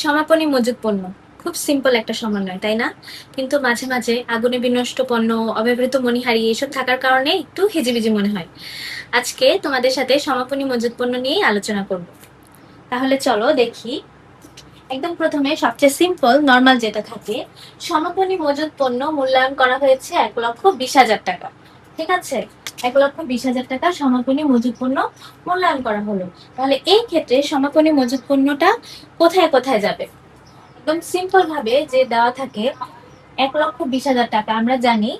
সমাপনী মজুত পণ্য খুব সিম্পল একটা সমন্বয়, তাই না? কিন্তু মাঝে মাঝে আগুনে বিনষ্ট পণ্য, অব্যবহৃত মণিহারি এসব থাকার কারণে একটু হিজিবিজি মনে হয়। আজকে তোমাদের সাথে সমাপনী মজুত পণ্য নিয়েই আলোচনা করব। তাহলে চলো দেখি। একদম প্রথমে সবচেয়ে সিম্পল নর্মাল যেটা থাকে, সমাপনী মজুত পণ্য মূল্যায়ন করা হয়েছে 1,20,000 টাকা। ঠিক আছে, 1,20,000 টাকা সমাপনী মজুত পণ্য মূল্যায়ন করা হলো। তাহলে এই ক্ষেত্রে সমাপনী মজুত পণ্যটা কোথায় কোথায় যাবে? একদম সিম্পল ভাবে যে দেওয়া থাকে 1,20,000 টাকা, আমরা জানি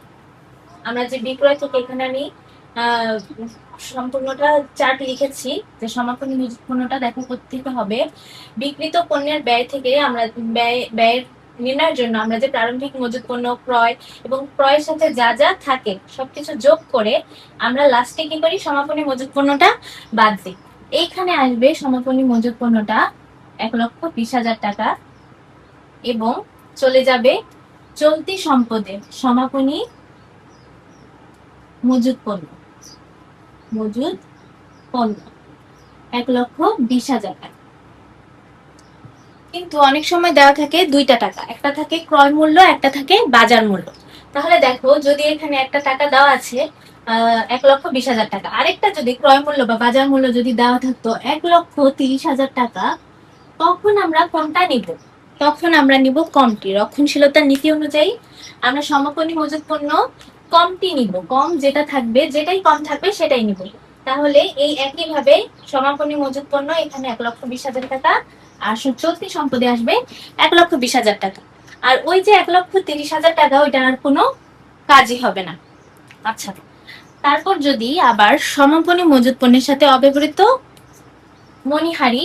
আমরা যে বিক্রয় থেকে এখানে আমি সম্পূর্ণটা চার্ট লিখেছি যে সমাপনী মজুত পণ্যটা দেখা করতে হবে বিক্রিত পণ্যের ব্যয় থেকে। আমরা ব্যয়ের নির্ণয়ের জন্য আমরা যে প্রারম্ভিক মজুত পণ্য ক্রয় এবং ক্রয়ের সাথে যা যা থাকে সবকিছু যোগ করে আমরা লাস্টে কি করি, সমাপনী মজুত পণ্যটা বাদ দিই। এইখানে আসবে সমাপনী মজুত পণ্যটা 1,20,000 টাকা এবং চলে যাবে চলতি সম্পদে সমাপনী মজুত পণ্য। 1,20,000 টাকা। কিন্তু অনেক সময় দেওয়া থাকে দুইটা টাকা, একটা থাকে ক্রয় মূল্য, একটা থাকে বাজার মূল্য। তাহলে দেখো, যদি এখানে একটা টাকা দেওয়া আছে 1,20,000 টাকা, আরেকটা যদি ক্রয় মূল্য বা বাজার মূল্য যদি দেওয়া থাকতো 1,30,000 টাকা, তখন আমরা কোনটা নিব? তখন আমরা নিব কমটি। রক্ষণশীলতার নীতি অনুযায়ী আমরা সমাপনী মজুত পণ্য কমটি নিব। কম যেটা থাকবে, যেটাই কম থাকবে সেটাই নিব। তাহলে এই একইভাবে সমাপনী মজুত পণ্য এখানে 1,20,000 টাকা, আর চলতি সম্পদে আসবে 1,20,000 টাকা। আর ওই যে 1,30,000 টাকা, ওইটার আর কোনো কাজই হবে না। আচ্ছা, তারপর যদি আবার সমাপনী মজুত পণ্যের সাথে অব্যবহৃত মণিহারি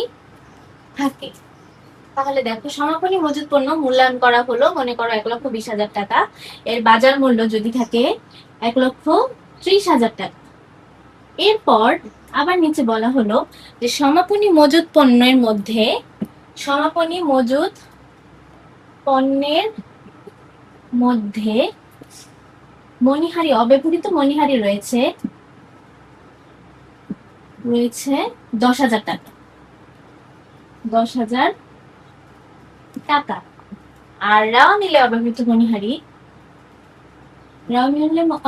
থাকে, তাহলে দেখো সমাপনী মজুত পণ্য মূল্যায়ন করা হলো মনে করো 1,20,000 টাকা, এর বাজার মূল্য যদি থাকে 1,30,000 টাকা। এরপর আবার নিচে বলা হলো যে সমাপনী মজুত পণ্যের মধ্যে সমাপনী মজুত পণ্যের মধ্যে মণিহারি, অব্যবহৃত মণিহারি রয়েছে 10,000 টাকা। 10,000 টাকা। আর রাও নিলে অব্যবহৃত মণিহারি,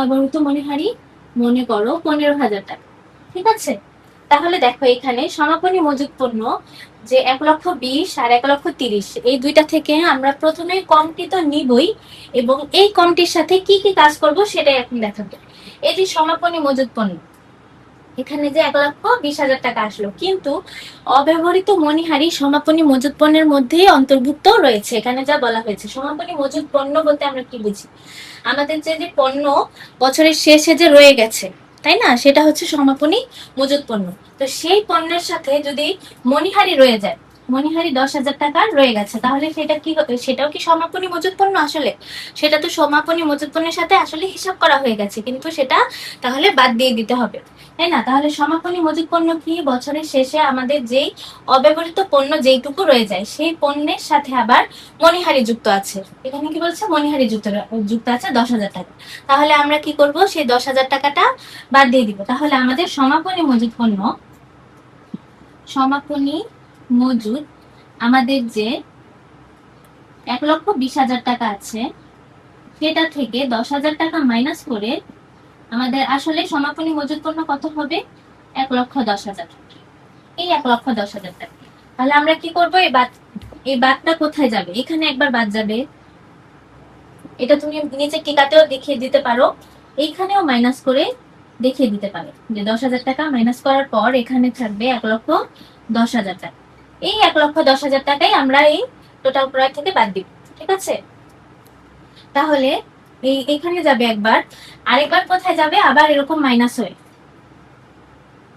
অব্যবহৃত মণিহারি মনে করো 15,000 টাকা। ঠিক আছে, তাহলে দেখো এখানে সমাপনী মজুত পণ্য যে 1,20,000 আর 1,30,000, এই দুইটা থেকে আমরা প্রথমে কমটি তো নিবই, এবং এই কমটির সাথে কি কি কাজ করব সেটাই এখন দেখাবো। এই যে সমাপনী মজুত পণ্য, এখানে যে 1,20,000 টাকা আসলো, কিন্তু অব্যবহৃত মণিহারি সমাপনী মজুত পণ্যের মধ্যেই অন্তর্ভুক্ত রয়েছে। এখানে যা বলা হয়েছে, সমাপনী মজুত পণ্য বলতে আমরা কি বুঝি? আমাদের যে যে পণ্য বছরের শেষে যে রয়ে গেছে, তাই না, সেটা হচ্ছে সমাপনী মজুত পণ্য। তো সেই পণ্যের সাথে যদি মণিহারি রয়ে যায়, মণিহারি 10,000 টাকার রয়ে গেছে, তাহলে সেটা কি হবে? সেটাও কি সমাপনী মজুত পণ্য? আসলে সেটা তো সমাপনী মজুত পণ্যের সাথে আসলে হিসাব করা হয়ে গেছে, কিন্তু সেটা তাহলে বাদ দিয়ে দিতে হবে, তাই না? তাহলে সমাপনী মজুত পণ্য কি? বছরের শেষে আমাদের যেই অব্যবহৃত পণ্য যেইটুকু রয়ে যায়, সেই পণ্যের সাথে আবার মণিহারি যুক্ত আছে। এখানে কি বলছে? মণিহারি যুক্ত আছে 10,000 টাকা। তাহলে আমরা কি করব? সেই 10,000 টাকাটা বাদ দিয়ে দিব। তাহলে আমাদের সমাপনী মজুত পণ্য, সমাপনী মজুত আমাদের যে 1,20,000 টাকা আছে, সেটা থেকে 10,000 টাকা মাইনাস করে আমাদের আসলে সমাপনী মজুত পণ্য কত হবে? 1,10,000। এই 1,10,000 টাকা। তাহলে আমরা কি করব? এই বাদটা কোথায় যাবে? এখানে একবার বাদ যাবে। এটা তুমি নিচে টিকাতেও দেখিয়ে দিতে পারো, এইখানেও মাইনাস করে দেখিয়ে দিতে পারো যে 10,000 টাকা মাইনাস করার পর এখানে থাকবে 1,10,000 টাকা। এই 1,10,000 টাকাই আমরা এই টোটাল ক্রয় থেকে বাদ দিব। ঠিক আছে, তাহলে এখানে যাবে একবার, আরেকবার কোথায় যাবে? আবার এরকম মাইনাস হয়ে,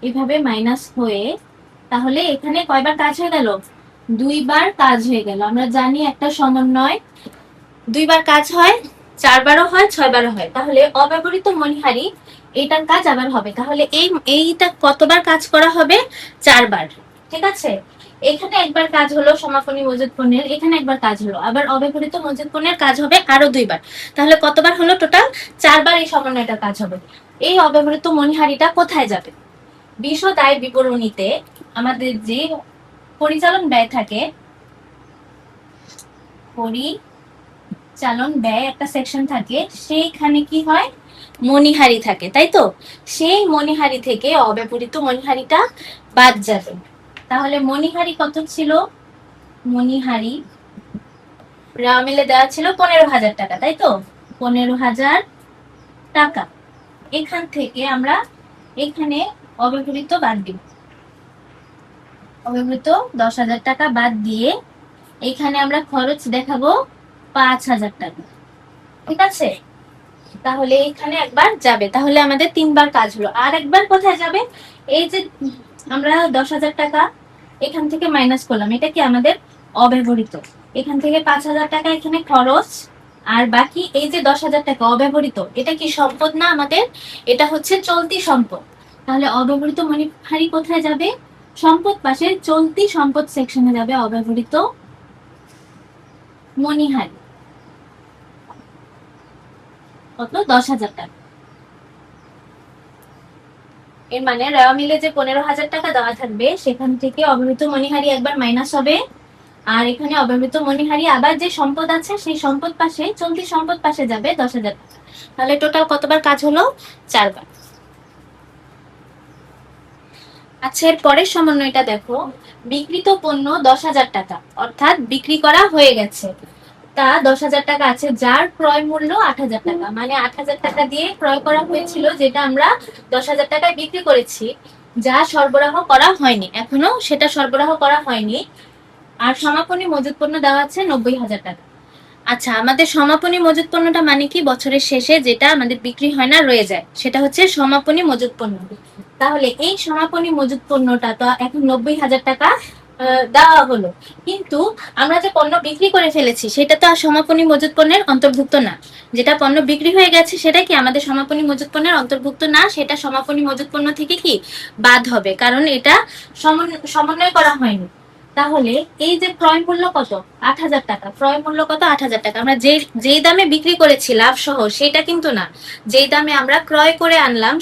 এভাবে মাইনাস হয়ে, তাহলে এখানে কয়বার কাজ হয়ে গেল? দুইবার কাজ হয়ে গেল। আমরা জানি একটা সমন্বয় দুইবার কাজ হয়, 4বারও হয়, 6বারও হয়। তাহলে অব্যবহৃত মণিহারি এইটার কাজ আবার হবে। তাহলে এইটা কতবার কাজ করা হবে? 4বার। ঠিক আছে, এখানে একবার কাজ হলো সমাপনী মজুত পণ্যের, এখানে একবার কাজ হলো, আবার অব্যবহৃত মজুত পণ্যের কাজ হবে আরো 2বার। তাহলে কতবার হলো? টোটাল 4বার এই সমন্বয়টার কাজ হবে। এই অব্যবহৃত মণিহারিটা কোথায় যাবে? বিশদ আয় বিবরণীতে আমাদের যে পরিচালন ব্যয় থাকে, পরিচালন ব্যয় একটা সেকশন থাকে, সেইখানে কি হয়, মণিহারি থাকে, তাই তো? সেই মণিহারি থেকে অব্যবহৃত মণিহারিটা বাদ যাবে। তাহলে মণিহারি কত ছিল? মণিহারি রেওয়া মিলে দেওয়া ছিল 15,000 টাকা, তাই তো? 15,000 টাকা। এখান থেকে আমরা এখানে অব্যবহৃত বাদ দিব, অব্যবহৃত 10,000 টাকা বাদ দিয়ে এখানে আমরা খরচ দেখাবো 5,000 টাকা, ঠিক আছে? তাহলে এখানে একবার যাবে, তাহলে আমাদের 3বার কাজ হলো। আর একবার কোথায় যাবে? এই যে আমরা 10,000 টাকা এখান থেকে মাইনাস করলাম, এটা কি আমাদের অব্যবহৃত। এখান থেকে 5,000 টাকা এখানে খরচ, আর বাকি এই যে 10,000 টাকা অব্যবহৃত, এটা কি সম্পদ না আমাদের? এটা হচ্ছে চলতি সম্পদ। তাহলে অব্যবহৃত মণিহারি কোথায় যাবে? সম্পদ পাশে চলতি সম্পদ সেকশনে যাবে অব্যবহৃত মণিহারি। কত? 10,000 টাকা। এর মানে রেওয়া মিলে যে 15,000 টাকা দেওয়া থাকবে সেখান থেকে অব্যবহৃত মণিহারি একবার মাইনাস হবে, আর এখানে অব্যবহৃত মণিহারি আবার যে সম্পদ আছে সেই সম্পদ পাশে চলতি সম্পদ পাশে যাবে 10,000 টাকা। তাহলে টোটাল কতবার কাজ হলো? 4বার। আচ্ছা, এর পরের সমন্বয়টা দেখো। বিক্রিত পণ্য 10,000 টাকা, অর্থাৎ বিক্রি করা হয়ে গেছে, তা 10,000 টাকা আছে, যার ক্রয় মূল্য 8,000 টাকা। মানে 8,000 টাকা দিয়ে ক্রয় করা হয়েছিল, যেটা আমরা 10,000 টাকায় বিক্রি করেছি, যা সরবরাহ করা হয়নি, এখনো সেটা সরবরাহ করা হয়নি। আর সমাপনী মজুত পণ্য দেওয়া আছে 90,000 টাকা। আচ্ছা, আমাদের সমাপনী মজুত পণ্যটা মানে কি? বছরের শেষে যেটা আমাদের বিক্রি হয় না, রয়ে যায়, সেটা হচ্ছে সমাপনী মজুত পণ্য। তাহলে এই সমাপনী মজুত পণ্যটা তো এখন 90,000 টাকা দেওয়া হলো, কিন্তু আমরা যে পণ্য বিক্রি করে ফেলেছি সেটা তো আর সমাপনী মজুত পণ্যের অন্তর্ভুক্ত না। যেটা পণ্য বিক্রি হয়ে গেছে সেটা কি আমাদের সমাপনী মজুত পণ্যের অন্তর্ভুক্ত না, সেটা সমাপনী মজুত পণ্য থেকে কি বাদ হবে, কারণ এটা সমন্বয় করা হয়নি। তাহলে এই যে ক্রয় মূল্য কত? 8,000 টাকা। ক্রয় মূল্য কত? 8,000 টাকা। আমরা যেই দামে বিক্রি করেছি লাভ সহ, সেটা কিন্তু না, যেই দামে আমরা ক্রয় করে আনলাম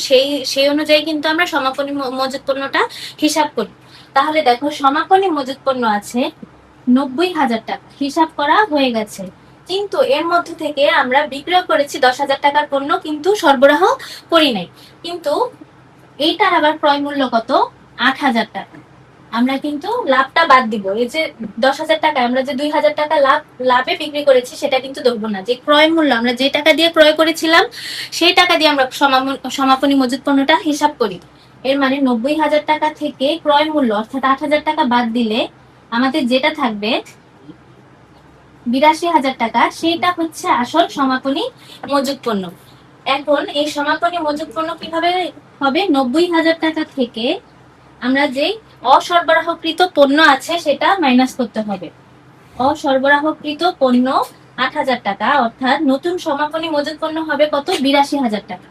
সেই অনুযায়ী কিন্তু আমরা সমাপনী মজুত পণ্যটা হিসাব করি। তাহলে দেখো, সমাপনী মজুত পণ্য আছে 90,000 টাকা, হিসাব করা হয়ে গেছে, কিন্তু এর মধ্যে থেকে আমরা বিক্রয় করেছি 10,000 টাকার পণ্য, কিন্তু সরবরাহ করি নাই। কিন্তু এইটার আবার ক্রয় মূল্য কত? 8,000 টাকা। আমরা কিন্তু লাভটা বাদ দিব। এই যে 10,000 টাকায় আমরা যে 2,000 টাকা লাভে বিক্রি করেছি সেটা কিন্তু ধরবো না। যে ক্রয় মূল্য আমরা যে টাকা দিয়ে ক্রয় করেছিলাম সেই টাকা দিয়ে আমরা সমাপনী মজুত পণ্যটা হিসাব করি। এর মানে 90,000 টাকা থেকে ক্রয় মূল্য অর্থাৎ 8,000 টাকা বাদ দিলে আমাদের যেটা থাকবে 82,000 টাকা, সেটা হচ্ছে আসল সমাপনী মজুত পণ্য। এখন এই সমাপনী মজুত পণ্য কিভাবে হবে? 90,000 টাকা থেকে আমরা যে অসরবরাহকৃত পণ্য আছে সেটা মাইনাস করতে হবে। অসরবরাহকৃত পণ্য 8,000 টাকা, অর্থাৎ নতুন সমাপনী মজুত পণ্য হবে কত? 82,000 টাকা।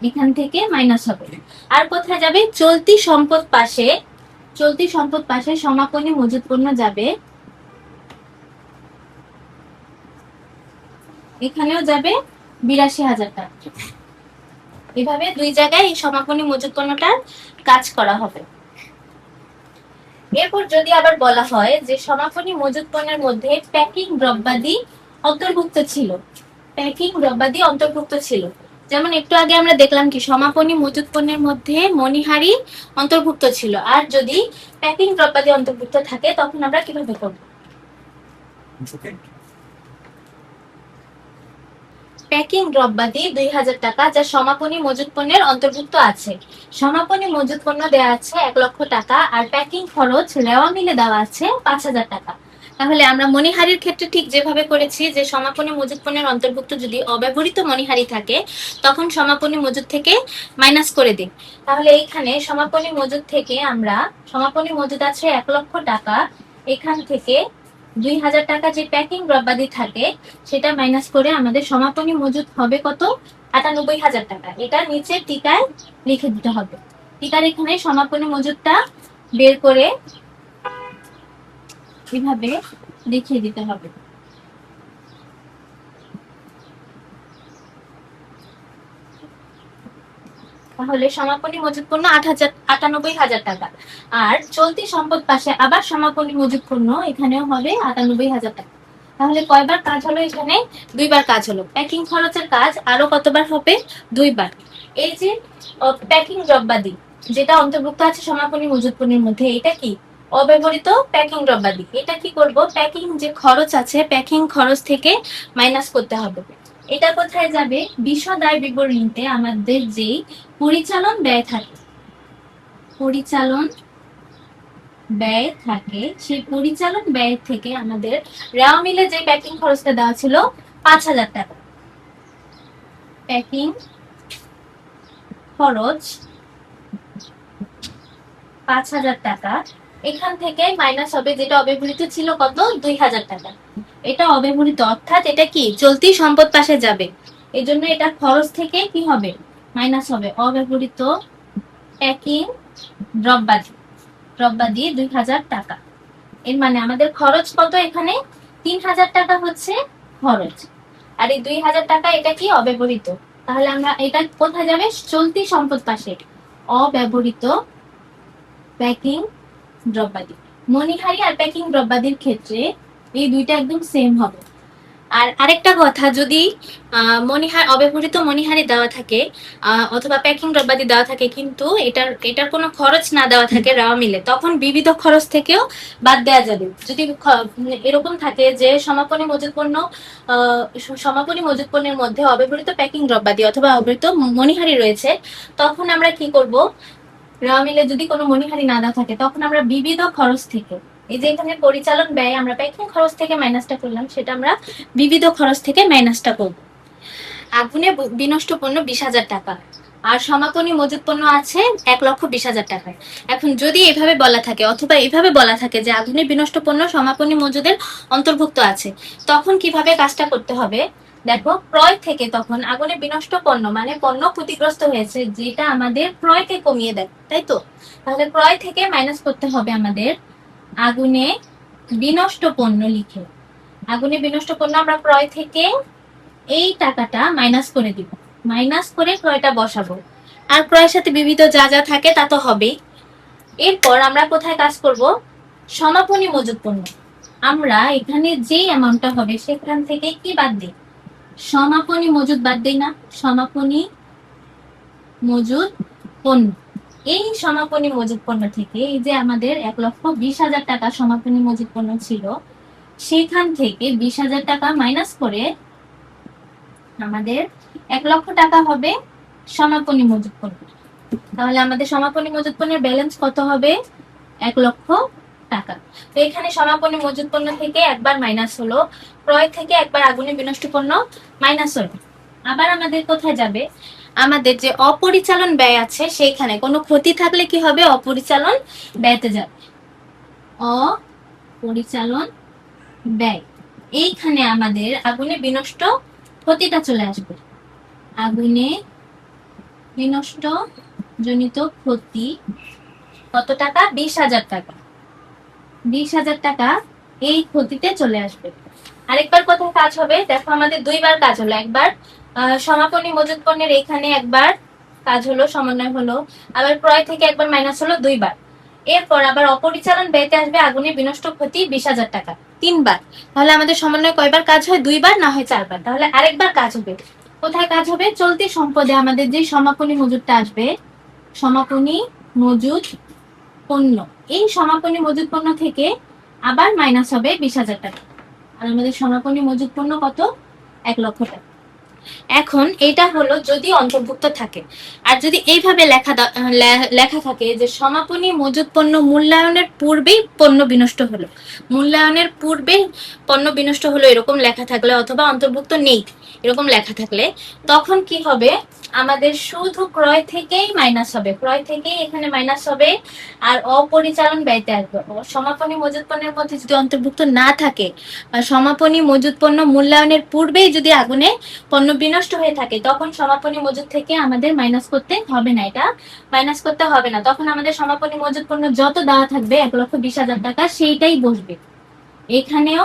এখান থেকে মাইনাস হবে। আর কোথায় যাবে? চলতি সম্পদ পাশে। চলতি সম্পদ পাশে সমাপনী মজুত পণ্য যাবে, এখানেও যাবে 82,000 টাকা। এভাবে দুই জায়গায় এই সমাপনী মজুত পণ্যটার কাজ করা হবে। এরপর যদি আবার বলা হয় যে সমাপনী মজুত পণ্যের মধ্যে প্যাকিং দ্রব্যাদি অন্তর্ভুক্ত ছিল, প্যাকিং দ্রব্যাদি অন্তর্ভুক্ত ছিল, যেমন একটু আগে আমরা দেখলাম কি সমাপনী মজুত পণ্যের মধ্যে মণিহারি অন্তর্ভুক্ত ছিল, আর যদি প্যাকিং দ্রব্যাদি অন্তর্ভুক্ত থাকে তখন আমরা কিভাবে করব? প্যাকিং দ্রব্যাদি 2,000 টাকা, যা সমাপনী মজুত পণ্যের অন্তর্ভুক্ত আছে। সমাপনী মজুত পণ্য দেওয়া আছে 1,00,000 টাকা, আর প্যাকিং খরচ রেওয়া মিলে দেওয়া আছে 5,000 টাকা। তাহলে আমরা মণিহারির ক্ষেত্রে ঠিক যেভাবে করেছি যে সমাপনী মজুত পণ্যের অন্তর্ভুক্ত যদি অব্যবহৃত মণিহারি থাকে তখন সমাপনী মজুত থেকে মাইনাস করে দিই। তাহলে এইখানে সমাপনী মজুত থেকে আমরা, সমাপনী মজুত আছে 1,00,000 টাকা, এখান থেকে 2,000 টাকা যে প্যাকিং দ্রব্যাদি থাকে সেটা মাইনাস করে আমাদের সমাপনী মজুত হবে কত? 98,000 টাকা। এটা নিচে টিকায় লিখে দিতে হবে। টিকার এখানে সমাপনী মজুতটা বের করে এভাবে দেখিয়ে দিতে হবে। তাহলে সমাপনী মজুত পণ্য 98,000 টাকা, আর চলতি সম্পদ পাশে আবার সমাপনী মজুত পণ্য এখানেও হবে 98,000 টাকা। তাহলে কয়বার কাজ হলো এখানে? 2বার কাজ হলো। প্যাকিং খরচের কাজ আরো কতবার হবে? 2বার। এই যে প্যাকিং দ্রব্যাদি যেটা অন্তর্ভুক্ত আছে সমাপনী মজুত পণ্যের মধ্যে, এটা কি? অব্যবহৃত প্যাকিং দ্রব্যাদি। এটা কি করব? প্যাকিং যে খরচ আছে, প্যাকিং খরচ থেকে মাইনাস করতে হবে। এটা কোথায় যাবে? বিশদ আয় বিবরণীতে আমাদের যে পরিচালন ব্যয় থাকে, পরিচালন ব্যয় থাকে, সেই পরিচালন ব্যয় থেকে আমাদের রাও মিলে যে প্যাকিং খরচটা দেওয়া ছিল 5,000 টাকা, প্যাকিং খরচ 5,000 টাকা, এখান থেকে মাইনাস হবে যেটা অব্যবহৃত ছিল কত? 2,000 টাকা। এটা অব্যবহৃত, অর্থাৎ এটা কি চলতি সম্পদ পাশে যাবে, এই জন্য এটা খরচ থেকে কি হবে? মাইনাস হবে। অব্যবহৃত প্যাকিং দ্রব্যাদি, দ্রব্যাদি 2,000 টাকা। এর মানে আমাদের খরচ কত? এখানে 3,000 টাকা হচ্ছে খরচ, আর এই 2,000 টাকা এটা কি? অব্যবহৃত। তাহলে আমরা এটা কোথায় যাবে? চলতি সম্পদ পাশে। অব্যবহৃত প্যাকিং দ্রব্যাদি। মণিহারি আর প্যাকিং দ্রব্যাদির ক্ষেত্রে এই দুইটা একদম সেম হবে। আর আরেকটা কথা, যদি অব্যবহৃত মণিহারি দেওয়া থাকে অথবা প্যাকিং দ্রব্যাদি দেওয়া থাকে, কিন্তু এটার কোনো খরচ না দেওয়া থাকে রাও মিলে, তখন বিবিধ খরচ থেকেও বাদ দেওয়া যাবে। যদি এরকম থাকে যে সমাপনী মজুত পণ্য, সমাপনী মজুত পণ্যের মধ্যে অব্যবহৃত প্যাকিং দ্রব্যাদি অথবা অব্যবহৃত মণিহারি রয়েছে, তখন আমরা কি করব? রাও মিলে যদি কোনো মণিহারি না দেওয়া থাকে, তখন আমরা বিবিধ খরচ থেকে, এই যে এখানে পরিচালন ব্যয় আমরা প্যাকিং খরচ থেকে মাইনাসটা করলাম, সেটা আমরা বিবিধ খরচ থেকে মাইনাসটা করব। আগুনে বিনষ্ট পণ্য 20,000 টাকা, আর সমাপনী মজুত পণ্য আছে 1,20,000 টাকায়। এখন যদি এভাবে বলা থাকে অথবা এভাবে বলা থাকে যে আগুনে বিনষ্ট পণ্য সমাপনী মজুদের অন্তর্ভুক্ত আছে, তখন কিভাবে কাজটা করতে হবে? দেখো, ক্রয় থেকে তখন আগুনে বিনষ্ট পণ্য মানে পণ্য ক্ষতিগ্রস্ত হয়েছে, যেটা আমাদের ক্রয়কে কমিয়ে দেয়, তাই তো? তাহলে ক্রয় থেকে মাইনাস করতে হবে আমাদের আগুনে বিনষ্ট পণ্য লিখে। আগুনে বিনষ্ট পণ্য আমরা ক্রয় থেকে এই টাকাটা মাইনাস করে দিব, মাইনাস করে ক্রয়টা বসাবো। আর ক্রয়ের সাথে বিবিধ যা যা থাকে তা তো হবেই। এরপর আমরা কোথায় কাজ করব? সমাপনী মজুত পণ্য। আমরা এখানে যে অ্যামাউন্টটা হবে সেখান থেকে কি বাদ দিই? সমাপনী মজুত বাদ দিই না? সমাপনী মজুত পণ্য। এই সমাপনী মজুত পণ্য থেকে এই যে আমাদের 1,20,000 টাকা সমাপনী মজুত পণ্য ছিল, সেখান থেকে 20,000 টাকা মাইনাস করে আমাদের 1,00,000 টাকা হবে সমাপনী মজুত পণ্য। তাহলে আমাদের সমাপনী মজুত পণ্যের ব্যালেন্স কত হবে? 1,00,000 টাকা। তো এখানে সমাপনী মজুত পণ্য থেকে একবার মাইনাস হলো, ক্রয় থেকে একবার আগুনে বিনষ্ট পণ্য মাইনাস হলো। আবার আমাদের কোথায় যাবে? আমাদের যে অপরিচালন ব্যয় আছে সেইখানে কোনো ক্ষতি থাকলে কি হবে? অপরিচালন ব্যয়তে যাবে। অপরিচালন ব্যয়, এইখানে আমাদের আগুনে বিনষ্ট ক্ষতিটা চলে আসবে। আগুনে বিনষ্ট জনিত ক্ষতি কত টাকা? 20,000 টাকা। 20,000 টাকা এই ক্ষতিতে চলে আসবে। আরেকবার কোথায় কাজ হবে? দেখো, আমাদের 2বার কাজ হলো। একবার সমাপনী মজুত পণ্যের এখানে একবার কাজ হলো, সমন্বয় হলো, আবার ক্রয় থেকে একবার মাইনাস হলো 2বার। এরপর আবার অপরিচালন ব্যয়তে আসবে আগুনে বিনষ্ট ক্ষতি 20,000 টাকা, 3বার। তাহলে আমাদের সমন্বয় কয়বার কাজ হয়? 2বার, না হয় 4বার। তাহলে আরেকবার কাজ হবে। কোথায় কাজ হবে? চলতি সম্পদে আমাদের যে সমাপনী মজুতটা আসবে, সমাপনী মজুত পণ্য, এই সমাপনী মজুত পণ্য থেকে আবার মাইনাস হবে 20,000 টাকা। আর আমাদের সমাপনী মজুত পণ্য কত? 1,00,000 টাকা। এখন এটা হলো যদি অন্তর্ভুক্ত থাকে। আর যদি এইভাবে লেখা থাকে যে সমাপনী মজুত পণ্য মূল্যায়নের পূর্বেই পণ্য বিনষ্ট হলো, মূল্যায়নের পূর্বে পণ্য বিনষ্ট হলো, এরকম লেখা থাকলে, অথবা অন্তর্ভুক্ত নেই এরকম লেখা থাকলে, তখন কি হবে? আমাদের শুধু ক্রয় থেকেই মাইনাস হবে, ক্রয় থেকেই এখানে মাইনাস হবে, আর অপরিচালন ব্যয়তে আসবে। সমাপনী মজুত পণ্যের মধ্যে যদি অন্তর্ভুক্ত না থাকে, সমাপনী মজুত পণ্য মূল্যায়নের পূর্বেই যদি আগুনে পণ্য বিনষ্ট হয়ে থাকে, তখন সমাপনী মজুত থেকে আমাদের মাইনাস করতে হবে না, এটা মাইনাস করতে হবে না। তখন আমাদের সমাপনী মজুত পণ্য যত দেওয়া থাকবে 1,20,000 টাকা, সেইটাই বসবে এখানেও।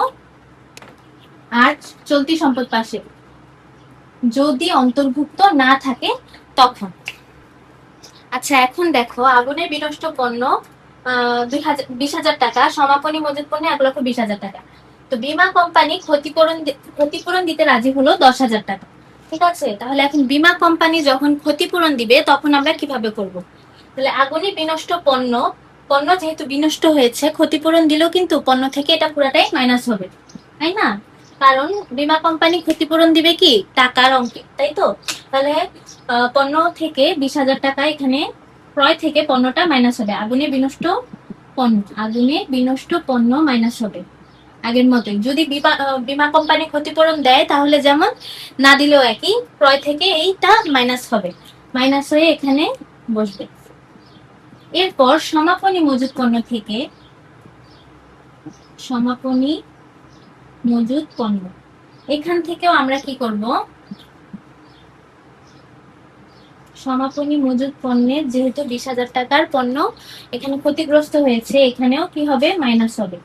আর চলতি সম্পদ পাশে যদি অন্তর্ভুক্ত না থাকে তখন। আচ্ছা, এখন দেখো, আগুনে বিনষ্ট পণ্য 20,000 টাকা, সমাপনী মজুত পণ্য 1,20,000 টাকা। তো বীমা কোম্পানি ক্ষতিপূরণ দিতে রাজি হলো 10,000 টাকা। ঠিক আছে, তাহলে এখন বীমা কোম্পানি যখন ক্ষতিপূরণ দিবে তখন আমরা কিভাবে করব? তাহলে আগুনে বিনষ্ট পণ্য, পণ্য যেহেতু বিনষ্ট হয়েছে, ক্ষতিপূরণ দিলেও কিন্তু পণ্য থেকে এটা পুরাটাই মাইনাস হবে, তাই না? কারণ বীমা কোম্পানি ক্ষতিপূরণ দিবে কি টাকার অঙ্কে, তাই তো? তাহলে পণ্য থেকে 20,000 টাকা এখানে ক্রয় থেকে পণ্যটা মাইনাস হবে, আগুনে বিনষ্ট পণ্য মাইনাস হবে আগের মতোই। যদি বীমা কোম্পানি ক্ষতিপূরণ দেয় তাহলে যেমন, না দিলেও একই, ক্রয় থেকে এইটা মাইনাস হবে, মাইনাস হয়ে এখানে বসবে। এরপর সমাপনী মজুত পণ্য থেকে সমাপনী মজুত পণ্য, এখান থেকেও আমরা কি করব? সমাপনী মজুত পণ্যের যেহেতু 20,000 টাকার পণ্য এখানে ক্ষতিগ্রস্ত হয়েছে, এখানেও কি হবে? মাইনাস হবে।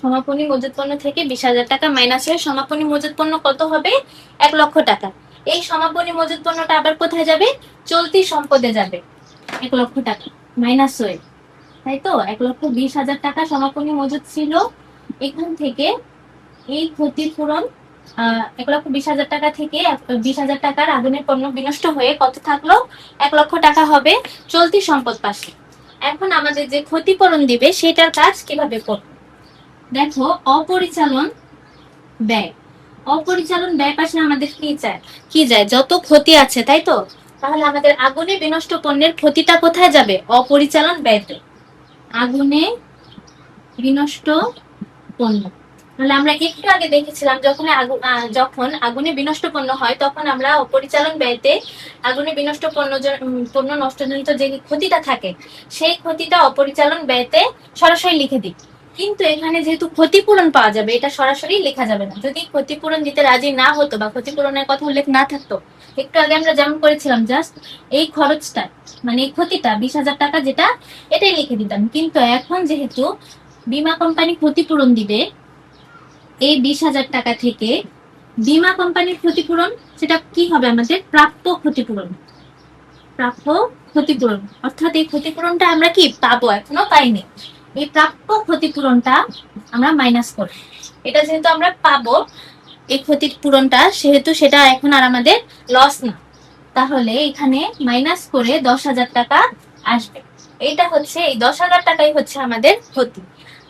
সমাপনী মজুত পণ্য থেকে 20,000 টাকা মাইনাস হয়ে সমাপনী মজুত পণ্য কত হবে? 1 লক্ষ টাকা। এই সমাপনী মজুত পণ্যটা আবার কোথায় যাবে? চলতি সম্পদে যাবে 1 লক্ষ টাকা মাইনাস হয়ে, তাই তো? 1,20,000 টাকা সমাপনী মজুত ছিল, এখান থেকে এই ক্ষতিপূরণ 1,20,000 টাকা থেকে 20,000 টাকার আগুনের পণ্য বিনষ্ট হয়ে কত থাকলো? 1 লক্ষ টাকা হবে চলতি সম্পদ পাশে। এখন আমাদের যে ক্ষতিপূরণ দিবে সেটার কাজ কিভাবে করব? দেখো, অপরিচালন ব্যয়, অপরিচালন ব্যয় পাশে আমাদের কি যায়? যত ক্ষতি আছে, তাই তো? তাহলে আমাদের আগুনে বিনষ্ট পণ্যের ক্ষতিটা কোথায় যাবে? অপরিচালন ব্যয়তে। আগুনে বিনষ্ট পণ্য, তাহলে আমরা একটু আগে দেখেছিলাম যখন আগুনে বিনষ্ট পণ্য হয় তখন আমরা অপরিচালন ব্যয়তে আগুনে বিনষ্ট পণ্য নষ্টজনিত যে ক্ষতিটা থাকে সেই ক্ষতিটা অপরিচালন ব্যয়তে সরাসরি লিখে দিই। কিন্তু এখানে যেহেতু ক্ষতিপূরণ পাওয়া যাবে, এটা সরাসরি লেখা যাবে না। যদি ক্ষতিপূরণ দিতে রাজি না হতো বা ক্ষতিপূরণের কথা উল্লেখ না থাকতো, একটু আগে আমরা যেমন করেছিলাম, জাস্ট এই খরচটা মানে এই ক্ষতিটা 20,000 টাকা যেটা, এটাই লিখে দিতাম। কিন্তু এখন যেহেতু বীমা কোম্পানি ক্ষতিপূরণ দিবে, এই 20,000 টাকা থেকে বীমা কোম্পানির ক্ষতিপূরণ, সেটা কি হবে? আমাদের প্রাপ্য ক্ষতিপূরণ। প্রাপ্য ক্ষতিপূরণ অর্থাৎ এই ক্ষতিপূরণটা আমরা কি পাবো? এখনো পাইনি। এই প্রাপ্য ক্ষতিপূরণটা আমরা মাইনাস করব। এটা যেহেতু আমরা পাবো এই ক্ষতিপূরণটা, সেহেতু সেটা এখন আর আমাদের লস না, তাহলে এখানে মাইনাস করে 10,000 টাকা আসবে। এইটা হচ্ছে, এই 10,000 টাকাই হচ্ছে আমাদের ক্ষতি।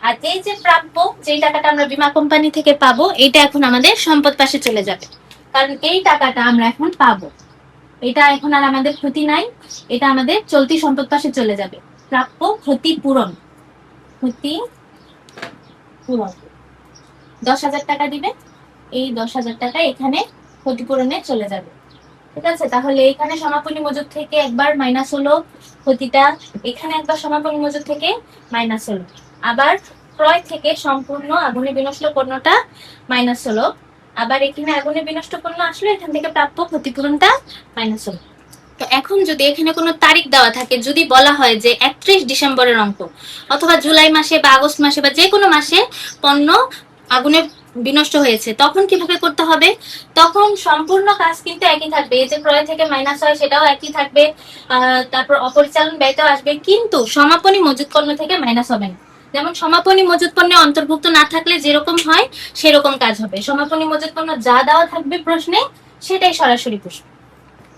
আর এই যে প্রাপ্য, যে টাকাটা আমরা বীমা কোম্পানি থেকে পাবো, এটা এখন আমাদের সম্পদ পাশে চলে যাবে, কারণ এই টাকাটা আমরা এখন পাবো, এটা এখন আর আমাদের ক্ষতি নাই, এটা আমাদের চলতি সম্পদ পাশে চলে যাবে। প্রাপ্য ক্ষতিপূরণ, 10,000 টাকা দিবে, এই 10,000 টাকা এখানে ক্ষতিপূরণে চলে যাবে। ঠিক আছে, তাহলে এখানে সমাপনী মজুদ থেকে একবার মাইনাস হলো ক্ষতিটা, এখানে একবার সমাপনী মজুদ থেকে মাইনাস হলো, আবার ক্রয় থেকে সম্পূর্ণ আগুনে বিনষ্ট পণ্যটা মাইনাস হলো, আবার এখানে আগুনে বিনষ্ট পণ্য আসলো, এখান থেকে প্রাপ্য ক্ষতিপূরণটা মাইনাস হলো। তো এখন যদি এখানে কোনো তারিখ দেওয়া থাকে, যদি বলা হয় যে 31 ডিসেম্বরের অঙ্ক, অথবা জুলাই মাসে বা আগস্ট মাসে বা যে কোনো মাসে পণ্য আগুনে বিনষ্ট হয়েছে, তখন কিভাবে করতে হবে? তখন সম্পূর্ণ কাজ কিন্তু একই থাকবে, এই যে ক্রয় থেকে মাইনাস হয় সেটাও একই থাকবে, তারপর অপরিচালন ব্যয়টাও আসবে, কিন্তু সমাপনী মজুত পণ্য থেকে মাইনাস হবে না। যেমন সমাপনী মজুত পণ্যে অন্তর্ভুক্ত না থাকলে যেরকম হয় সেরকম কাজ হবে, সমাপনী মজুত পণ্য যা দেওয়া থাকবে প্রশ্নে সেটাই সরাসরি প্রশ্ন।